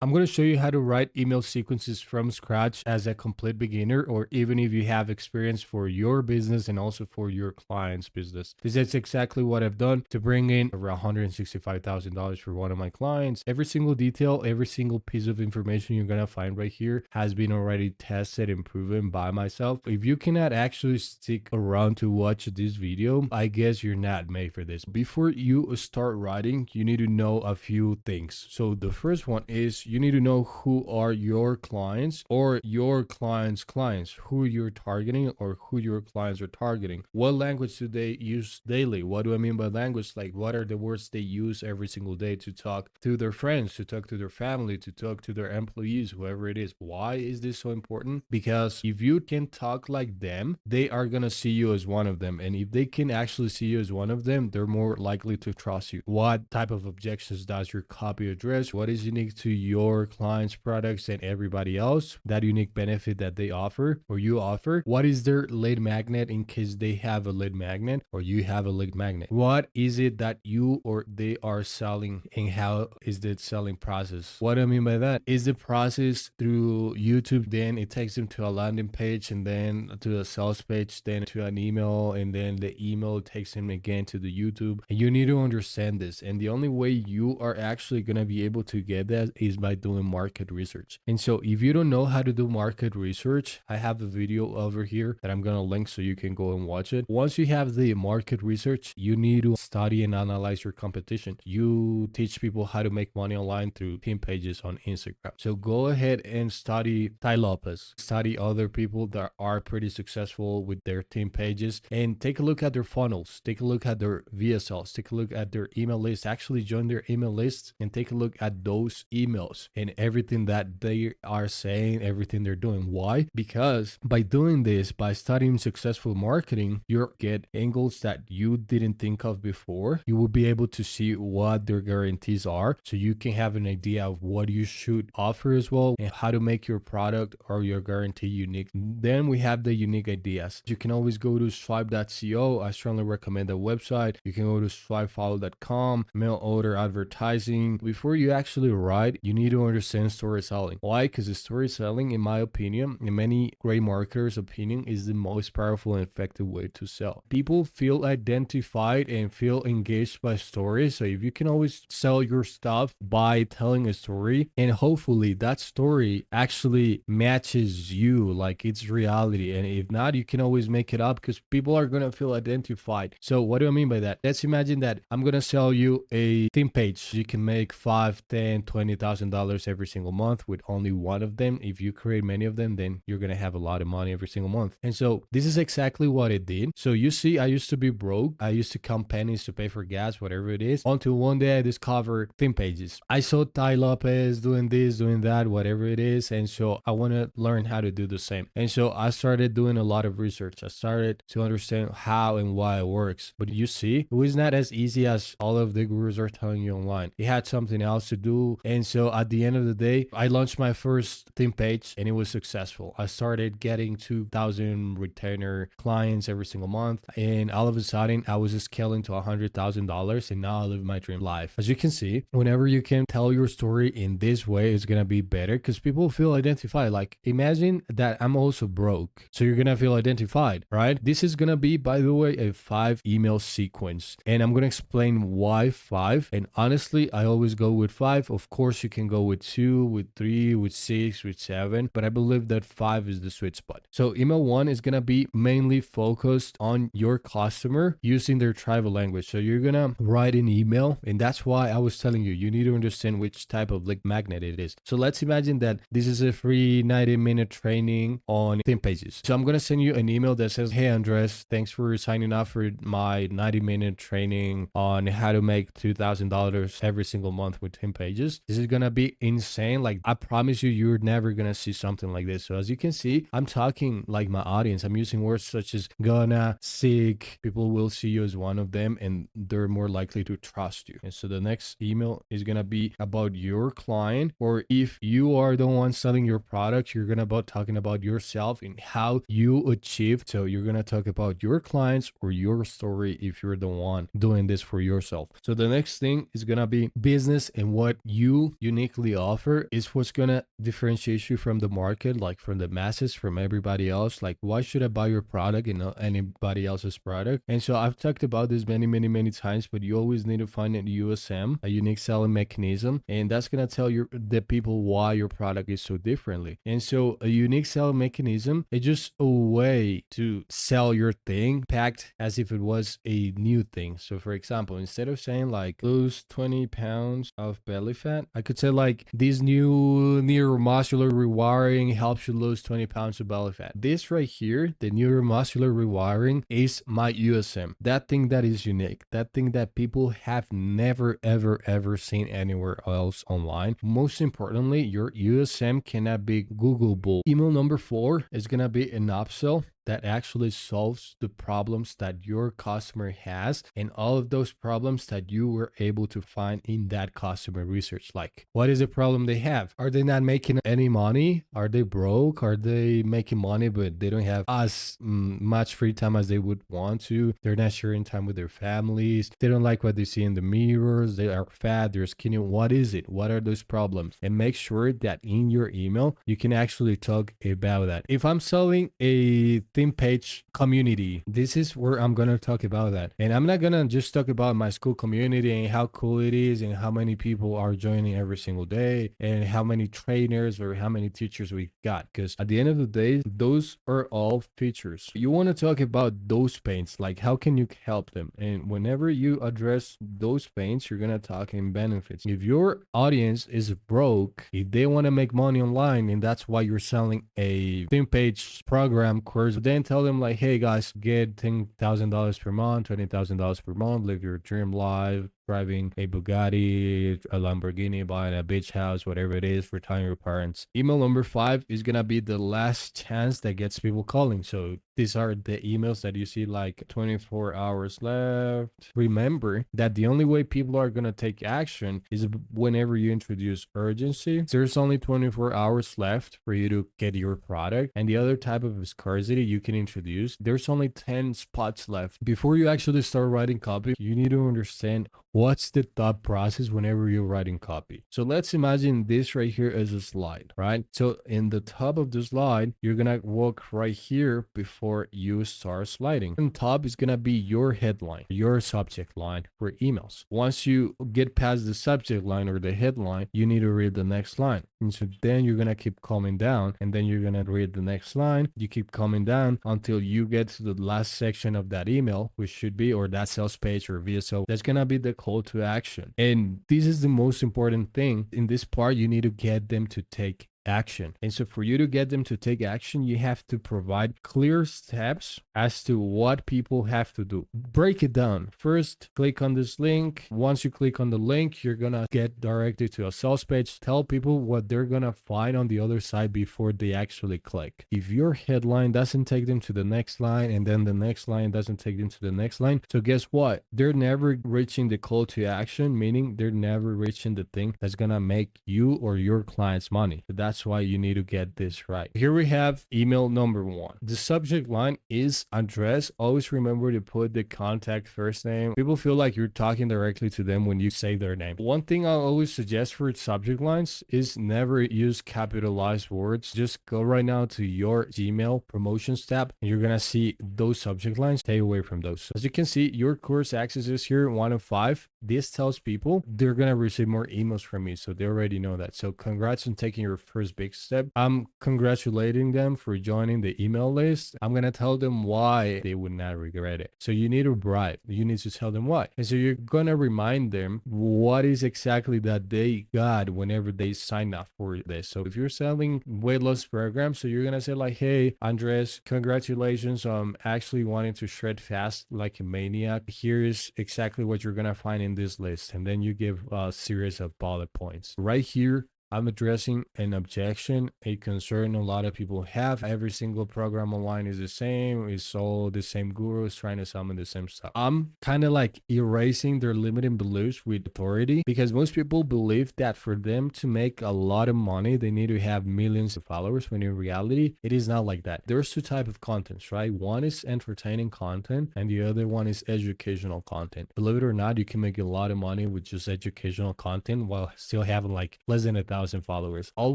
I'm going to show you how to write email sequences from scratch as a complete beginner, or even if you have experience for your business and also for your client's business. This is exactly what I've done to bring in around $165,000 for one of my clients. Every single detail, every single piece of information you're going to find right here has been already tested and proven by myself. If you cannot actually stick around to watch this video, I guess you're not made for this. Before you start writing, you need to know a few things. So the first one is you need to know who are your clients or your clients' clients, who you're targeting or who your clients are targeting. What language do they use daily? What do I mean by language? Like, what are the words they use every single day to talk to their friends, to talk to their family, to talk to their employees, whoever it is? Why is this so important? Because if you can talk like them, they are going to see you as one of them. And if they can actually see you as one of them, they're more likely to trust you. What type of objections does your copy address? What is unique to your client's products and everybody else? That unique benefit that they offer or you offer. What is their lead magnet in case they have a lead magnet or you have a lead magnet? What is it that you or they are selling and how is the selling process? What I mean by that is the process through YouTube, then it takes them to a landing page and then to a sales page, then to an email, and then the email takes them again to the YouTube. And you need to understand this. And the only way you are actually going to be able to get that is by doing market research. And so if you don't know how to do market research, I have a video over here that I'm going to link so you can go and watch it. Once you have the market research, you need to study and analyze your competition. You teach people how to make money online through team pages on Instagram. So go ahead and study Tai Lopez, study other people that are pretty successful with their team pages, and take a look at their funnels, take a look at their VSLs, take a look at their email list, actually join their email lists and take a look at those emails and everything that they are saying, everything they're doing. Why? Because by doing this, by studying successful marketing, you'll get angles that you didn't think of before. You will be able to see what their guarantees are so you can have an idea of what you should offer as well and how to make your product or your guarantee unique. Then we have the unique ideas. You can always go to swipe.co. I strongly recommend the website. You can go to swipefollow.com, mail order advertising. Before you actually write, you need to understand storytelling. Why? Because the storytelling, in my opinion, in many great marketers' opinion, is the most powerful and effective way to sell. People feel identified and feel engaged by stories. So if you can always sell your stuff by telling a story, and hopefully that story actually matches you, like it's reality. And if not, you can always make it up because people are going to feel identified. So what do I mean by that? Let's imagine that I'm going to sell you a theme page. You can make $5, $10, $20,000 every single month with only one of them. If you create many of them, then you're going to have a lot of money every single month. And so this is exactly what it did. So you see, I used to be broke. I used to count pennies to pay for gas, whatever it is, until one day I discovered theme pages. I saw Tai Lopez doing this, doing that, whatever it is. And so I want to learn how to do the same. And so I started doing a lot of research. I started to understand how and why it works. But you see, it was not as easy as all of the gurus are telling you online. It had something else to do. And so at the end of the day, I launched my first theme page and it was successful. I started getting 2,000 retainer clients every single month. And all of a sudden, I was scaling to $100,000 and now I live my dream life. As you can see, whenever you can tell your story in this way, it's going to be better because people feel identified. Like imagine that I'm also broke. So you're going to feel identified, right? This is going to be, by the way, a 5 email sequence. And I'm going to explain why 5. And honestly, I always go with 5. Of course, you can go with 2, with 3, with 6, with 7. But I believe that 5 is the sweet spot. So email 1 is going to be mainly focused on your customer using their tribal language. So you're going to write an email. And that's why I was telling you, you need to understand which type of lead magnet it is. So let's imagine that this is a free 90-minute training on theme pages. So I'm going to send you an email that says, hey, Andres, thanks for signing up for my 90-minute training on how to make $2,000 every single month with theme pages. This is going to be insane. Like I promise you, you're never going to see something like this. So as you can see, I'm talking like my audience. I'm using words such as gonna, sick. People will see you as one of them and they're more likely to trust you. And so the next email is going to be about your client, or if you are the one selling your product, you're going to be talking about yourself and how you achieved. So you're going to talk about your clients or your story if you're the one doing this for yourself. So the next thing is going to be business and what you uniquely uniquely offer is what's gonna differentiate you from the market, like from the masses, from everybody else. Like, why should I buy your product and not anybody else's product? And so I've talked about this many times, but you always need to find a USM, a unique selling mechanism, and that's gonna tell you the people why your product is so differently. And so a unique selling mechanism is just a way to sell your thing packed as if it was a new thing. So for example, instead of saying like lose 20 pounds of belly fat, I could say like this new neuromuscular rewiring helps you lose 20 pounds of belly fat. This right here, the neuromuscular rewiring, is my USM. That thing that is unique, that thing that people have never ever seen anywhere else online. Most importantly, your USM cannot be Googleable. Email number 4 is gonna be an upsell that actually solves the problems that your customer has and all of those problems that you were able to find in that customer research. Like, what is the problem they have? Are they not making any money? Are they broke? Are they making money but they don't have as much free time as they would want to? They're not sharing time with their families. They don't like what they see in the mirrors. They are fat, they're skinny. What is it? What are those problems? And make sure that in your email you can actually talk about that. If I'm selling a theme page community, this is where I'm gonna talk about that. And I'm not gonna just talk about my school community and how cool it is and how many people are joining every single day and how many trainers or how many teachers we got, because at the end of the day, those are all features. You want to talk about those pains, like how can you help them? And whenever you address those pains, you're gonna talk in benefits. If your audience is broke, if they want to make money online and that's why you're selling a theme page program course, then tell them like, hey guys, get $10,000 per month, $20,000 per month, live your dream life, driving a Bugatti, a Lamborghini, buying a beach house, whatever it is, retiring your parents. Email number 5 is gonna be the last chance that gets people calling. So these are the emails that you see like 24 hours left. Remember that the only way people are gonna take action is whenever you introduce urgency. There's only 24 hours left for you to get your product. And the other type of scarcity you can introduce, there's only 10 spots left. Before you actually start writing copy, you need to understand what's the thought process whenever you're writing copy. So let's imagine this right here as a slide, right? So in the top of the slide, you're gonna walk right here before you start sliding. On top is gonna be your headline, your subject line for emails. Once you get past the subject line or the headline, you need to read the next line. And so then you're gonna keep coming down, and then you're gonna read the next line. You keep coming down until you get to the last section of that email, which should be, or that sales page or VSO. That's gonna be the call to action. And this is the most important thing. In this part, you need to get them to take action. And so for you to get them to take action, you have to provide clear steps as to what people have to do. Break it down. First, click on this link. Once you click on the link, you're gonna get directed to a sales page. Tell people what they're gonna find on the other side before they actually click. If your headline doesn't take them to the next line and then the next line doesn't take them to the next line, so guess what? They're never reaching the call to action, meaning they're never reaching the thing that's gonna make you or your clients money. So that's why you need to get this right. Here we have email number 1. The subject line is address. Always remember to put the contact first name. People feel like you're talking directly to them when you say their name. One thing I'll always suggest for subject lines is never use capitalized words. Just go right now to your Gmail promotions tab and you're gonna see those subject lines. Stay away from those. As you can see, your course access is here 1 of 5. This tells people they're gonna receive more emails from you, so they already know that. So congrats on taking your first big step. I'm congratulating them for joining the email list. I'm gonna tell them why they would not regret it. So you need to bribe. You need to tell them why. And so you're gonna remind them what is exactly that they got whenever they sign up for this. So if you're selling weight loss programs, so you're gonna say like, hey, Andres, congratulations on actually wanting to shred fast like a maniac. Here's exactly what you're gonna find in this list. And then you give a series of bullet points. Right here, I'm addressing an objection, a concern a lot of people have. Every single program online is the same, is all the same gurus trying to sell me the same stuff. I'm kind of like erasing their limiting beliefs with authority, because most people believe that for them to make a lot of money, they need to have millions of followers, when in reality, it is not like that. There's two types of contents, right? One is entertaining content and the other one is educational content. Believe it or not, you can make a lot of money with just educational content while still having like less than 1,000 followers, all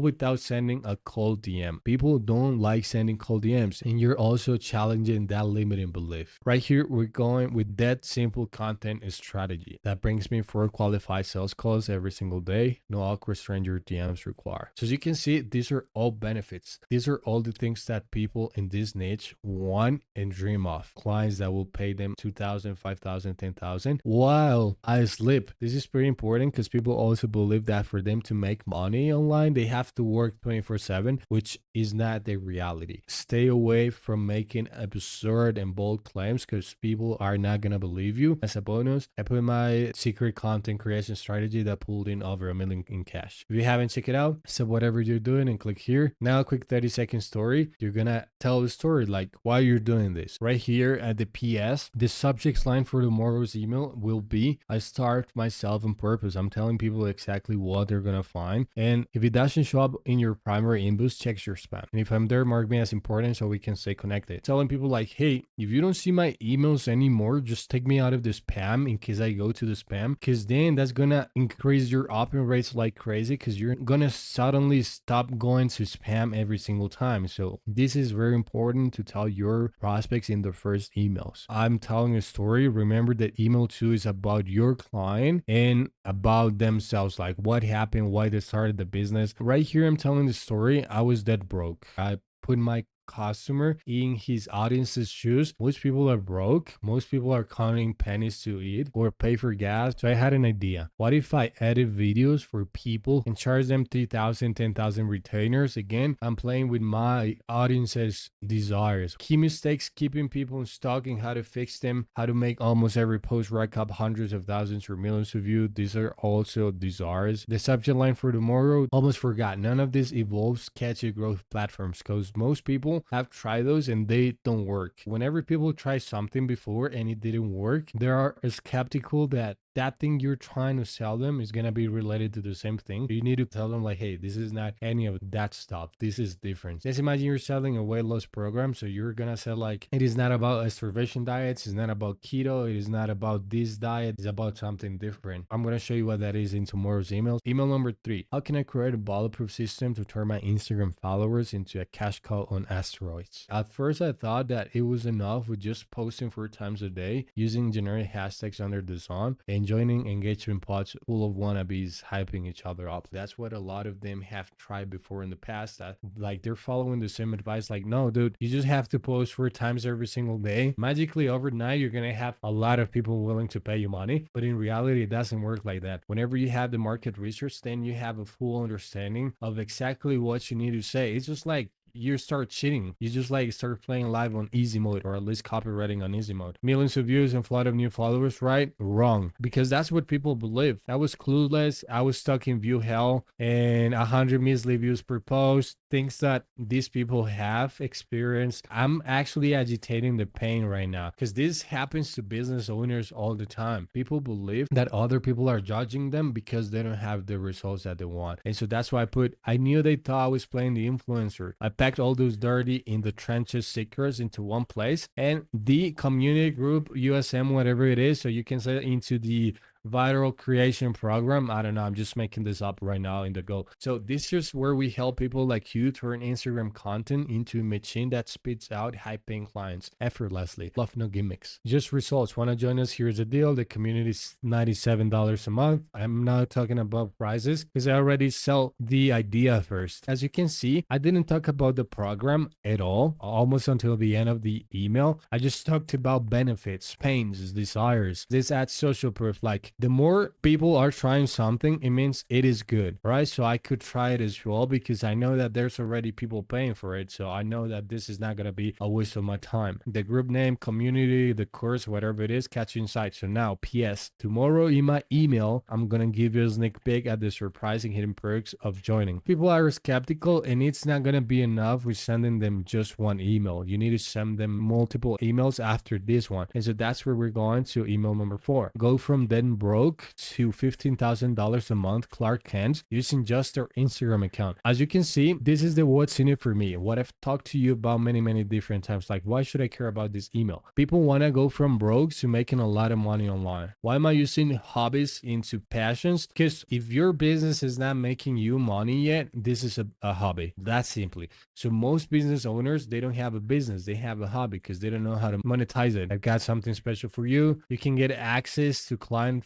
without sending a cold DM. People don't like sending cold DMs, and you're also challenging that limiting belief. Right here, we're going with that simple content strategy. That brings me 4 qualified sales calls every single day. No awkward stranger DMs required. So as you can see, these are all benefits. These are all the things that people in this niche want and dream of. Clients that will pay them 2,000, 5,000, 10,000 while I sleep. This is pretty important because people also believe that for them to make money online, they have to work 24/7, which is not the reality. Stay away from making absurd and bold claims because people are not gonna believe you. As a bonus, I put my secret content creation strategy that pulled in over $1 million in cash. If you haven't checked it out, stop whatever you're doing and click here. Now a quick 30-second story. You're gonna tell the story like why you're doing this. Right here at the PS, the subject line for tomorrow's email will be, I starved myself on purpose. I'm telling people exactly what they're gonna find. And if it doesn't show up in your primary inbox, check your spam. And if I'm there, mark me as important so we can stay connected. Telling people like, hey, if you don't see my emails anymore, just take me out of the spam in case I go to the spam, because then that's gonna increase your open rates like crazy, because you're gonna suddenly stop going to spam every single time. So this is very important to tell your prospects in the first emails. I'm telling a story. Remember that email 2 is about your client and about themselves, like what happened, why they started the business. Right here, I'm telling the story. I was dead broke. I put my customer in his audience's shoes. Most people are broke. Most people are counting pennies to eat or pay for gas. So I had an idea. What if I edit videos for people and charge them 3,000, 10,000 retainers? Again, I'm playing with my audience's desires. Key mistakes keeping people stuck and how to fix them, how to make almost every post rack up hundreds of thousands or millions of views. These are also desires. The subject line for tomorrow, almost forgot. None of this involves catchy growth platforms because most people have tried those and they don't work. Whenever people try something before and it didn't work, they are skeptical that that thing you're trying to sell them is going to be related to the same thing. You need to tell them like, hey, this is not any of that stuff. This is different. Let's imagine you're selling a weight loss program. So you're going to sell like, it is not about a starvation diets. It's not about keto. It is not about this diet. It's about something different. I'm going to show you what that is in tomorrow's emails. Email number 3, how can I create a bulletproof system to turn my Instagram followers into a cash cow on asteroids? At first, I thought that it was enough with just posting 4 times a day, using generic hashtags under the sun, and joining engagement pods full of wannabes hyping each other up. That's what a lot of them have tried before in the past. That like they're following the same advice. Like, no, dude, you just have to post 4 times every single day. Magically overnight, you're gonna have a lot of people willing to pay you money. But in reality, it doesn't work like that. Whenever you have the market research, then you have a full understanding of exactly what you need to say. It's just like you start cheating. You just like start playing live on easy mode, or at least copywriting on easy mode. Millions of views and flood of new followers, right? Wrong. Because that's what people believe. I was clueless. I was stuck in view hell and 100 measly views per post. Things that these people have experienced. I'm actually agitating the pain right now because this happens to business owners all the time. People believe that other people are judging them because they don't have the results that they want. And so that's why I knew they thought I was playing the influencer. I packed all those dirty in the trenches seekers into one place, and the community group, USM, whatever it is, so you can say into the viral creation program. I don't know. I'm just making this up right now in the go. So this is where we help people like you turn Instagram content into a machine that spits out high-paying clients effortlessly. Love no gimmicks, just results. Want to join us? Here's the deal. The community is $97 a month. I'm not talking about prices because I already sell the idea first. As you can see, I didn't talk about the program at all, almost until the end of the email. I just talked about benefits, pains, desires. This adds social proof like, The more people are trying something, it means it is good, right? So I could try it as well because I know that there's already people paying for it. So I know that this is not going to be a waste of my time. The group name, community, the course, whatever it is, catch you inside. So now, PS, tomorrow in my email, I'm going to give you a sneak peek at the surprising hidden perks of joining. People are skeptical, and it's not going to be enough with sending them just one email. You need to send them multiple emails after this one. And so that's where we're going to email number 4. Go from then broke to $15,000 a month, Clark Kent, using just their Instagram account. As you can see, this is the what's in it for me. What I've talked to you about many different times. Like, why should I care about this email? People want to go from broke to making a lot of money online. Why am I using hobbies into passions? Because if your business is not making you money yet, this is a hobby. That's simply. So most business owners, they don't have a business. They have a hobby because they don't know how to monetize it. I've got something special for you. You can get access to the client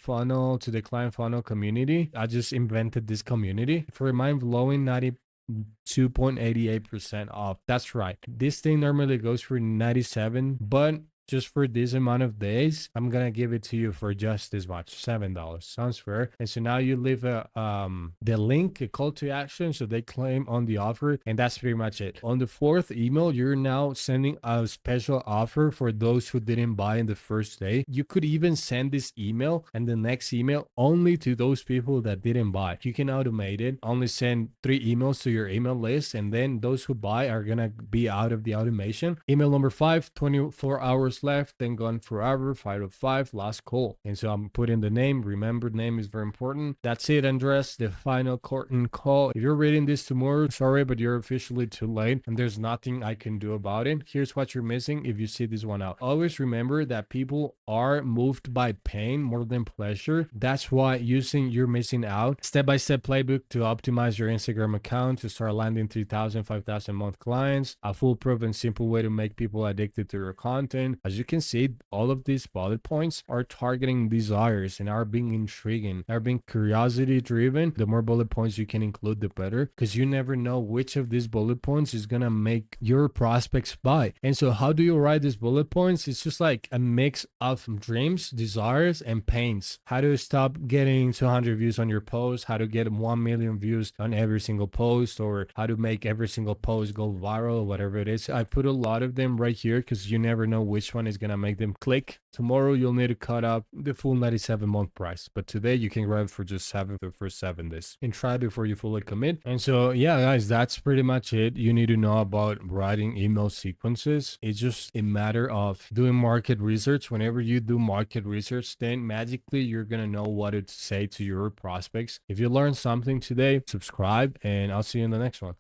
funnel community. I just invented this community for mind-blowing 2.88% off. That's right. This thing normally goes for 97, but just for this amount of days, I'm gonna give it to you for just this much, $7. Sounds fair. And so now you leave the link, a call to action, so they claim on the offer, and that's pretty much it. On the 4th email, you're now sending a special offer for those who didn't buy in the first day. You could even send this email and the next email only to those people that didn't buy. You can automate it. Only send 3 emails to your email list, and then those who buy are gonna be out of the automation. Email number 5, 24 hours left, then gone forever, 5 of 5, last call. And so I'm putting the name. Remember, name is very important. That's it, Andres, the final curtain call. If you're reading this tomorrow, sorry, but you're officially too late and there's nothing I can do about it. Here's what you're missing if you see this one out. Always remember that people are moved by pain more than pleasure. That's why you're missing out. Step-by-step playbook to optimize your Instagram account to start landing 3,000, 5,000 month clients. A foolproof and simple way to make people addicted to your content. As you can see, all of these bullet points are targeting desires and are being intriguing, are being curiosity driven. The more bullet points you can include, the better, because you never know which of these bullet points is gonna make your prospects buy. And so how do you write these bullet points? It's just like a mix of dreams, desires, and pains. How to stop getting 200 views on your post, how to get 1 million views on every single post, or how to make every single post go viral, whatever it is. I put a lot of them right here because you never know which one is gonna make them click. Tomorrow you'll need to cut up the full 97 month price, but today you can grab for just 7 the first 7 days and try before you fully commit. And so yeah, guys, that's pretty much it. You need to know about writing email sequences. It's just a matter of doing market research. Whenever you do market research, then magically you're gonna know what to say to your prospects. If you learned something today, subscribe, and I'll see you in the next one.